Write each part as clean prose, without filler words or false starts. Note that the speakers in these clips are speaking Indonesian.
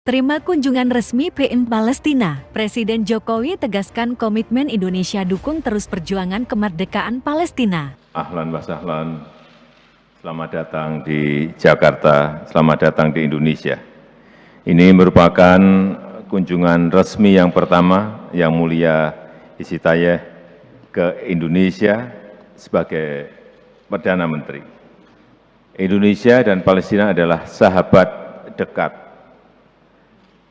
Terima kunjungan resmi PM Palestina. Presiden Jokowi tegaskan komitmen Indonesia dukung terus perjuangan kemerdekaan Palestina. Ahlan wa sahlan, selamat datang di Jakarta, selamat datang di Indonesia. Ini merupakan kunjungan resmi yang pertama Yang Mulia Isi Tayeh ke Indonesia sebagai Perdana Menteri. Indonesia dan Palestina adalah sahabat dekat.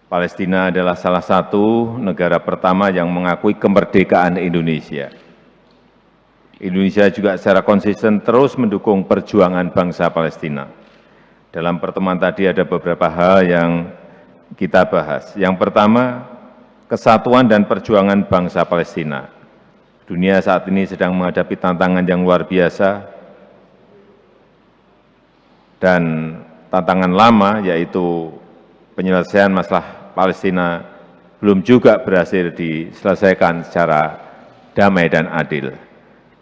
Palestina adalah salah satu negara pertama yang mengakui kemerdekaan Indonesia. Indonesia juga secara konsisten terus mendukung perjuangan bangsa Palestina. Dalam pertemuan tadi ada beberapa hal yang kita bahas. Yang pertama, kesatuan dan perjuangan bangsa Palestina. Dunia saat ini sedang menghadapi tantangan yang luar biasa dan tantangan lama, yaitu penyelesaian masalah Palestina belum juga berhasil diselesaikan secara damai dan adil.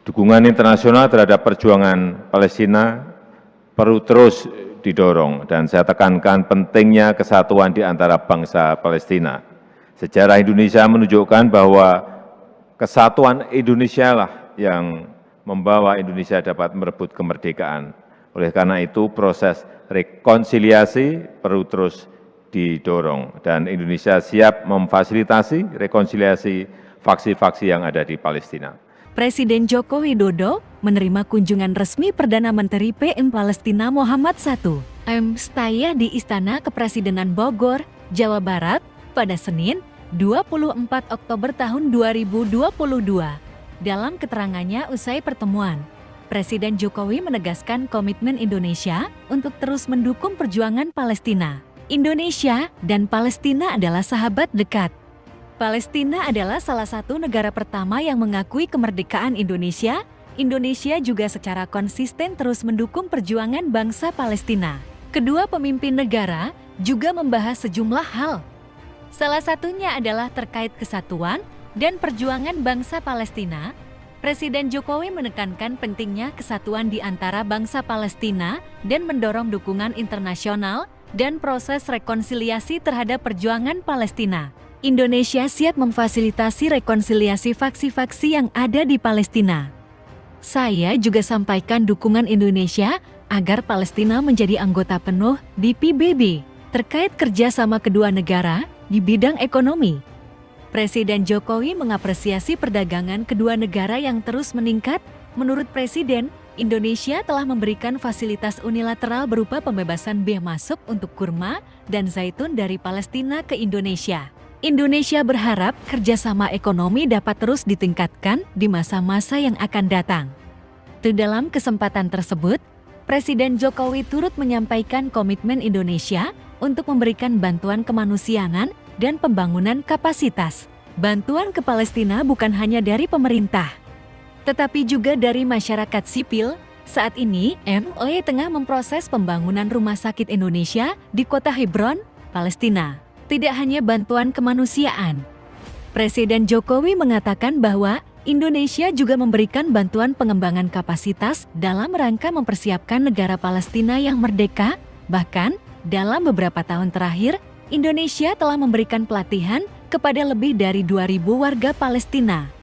Dukungan internasional terhadap perjuangan Palestina perlu terus didorong, dan saya tekankan pentingnya kesatuan di antara bangsa Palestina. Sejarah Indonesia menunjukkan bahwa kesatuan Indonesia lah yang membawa Indonesia dapat merebut kemerdekaan. Oleh karena itu, proses rekonsiliasi perlu terus didorong, dan Indonesia siap memfasilitasi rekonsiliasi faksi-faksi yang ada di Palestina. Presiden Joko Widodo menerima kunjungan resmi Perdana Menteri PM Palestina Muhammad I. Tayeh di Istana Kepresidenan Bogor, Jawa Barat pada Senin, 24 Oktober tahun 2022. Dalam keterangannya usai pertemuan, Presiden Jokowi menegaskan komitmen Indonesia untuk terus mendukung perjuangan Palestina. Indonesia dan Palestina adalah sahabat dekat. Palestina adalah salah satu negara pertama yang mengakui kemerdekaan Indonesia. Indonesia juga secara konsisten terus mendukung perjuangan bangsa Palestina. Kedua pemimpin negara juga membahas sejumlah hal. Salah satunya adalah terkait kesatuan dan perjuangan bangsa Palestina. Presiden Jokowi menekankan pentingnya kesatuan di antara bangsa Palestina dan mendorong dukungan internasional dan proses rekonsiliasi terhadap perjuangan Palestina. Indonesia siap memfasilitasi rekonsiliasi faksi-faksi yang ada di Palestina. Saya juga sampaikan dukungan Indonesia agar Palestina menjadi anggota penuh di PBB terkait kerjasama kedua negara di bidang ekonomi. Presiden Jokowi mengapresiasi perdagangan kedua negara yang terus meningkat. Menurut Presiden, Indonesia telah memberikan fasilitas unilateral berupa pembebasan bea masuk untuk kurma dan zaitun dari Palestina ke Indonesia. Indonesia berharap kerjasama ekonomi dapat terus ditingkatkan di masa-masa yang akan datang. Dalam kesempatan tersebut, Presiden Jokowi turut menyampaikan komitmen Indonesia untuk memberikan bantuan kemanusiaan dan pembangunan kapasitas. Bantuan ke Palestina bukan hanya dari pemerintah, tetapi juga dari masyarakat sipil. Saat ini, MOE tengah memproses pembangunan Rumah Sakit Indonesia di kota Hebron, Palestina. Tidak hanya bantuan kemanusiaan. Presiden Jokowi mengatakan bahwa Indonesia juga memberikan bantuan pengembangan kapasitas dalam rangka mempersiapkan negara Palestina yang merdeka. Bahkan, dalam beberapa tahun terakhir, Indonesia telah memberikan pelatihan kepada lebih dari 2.000 warga Palestina.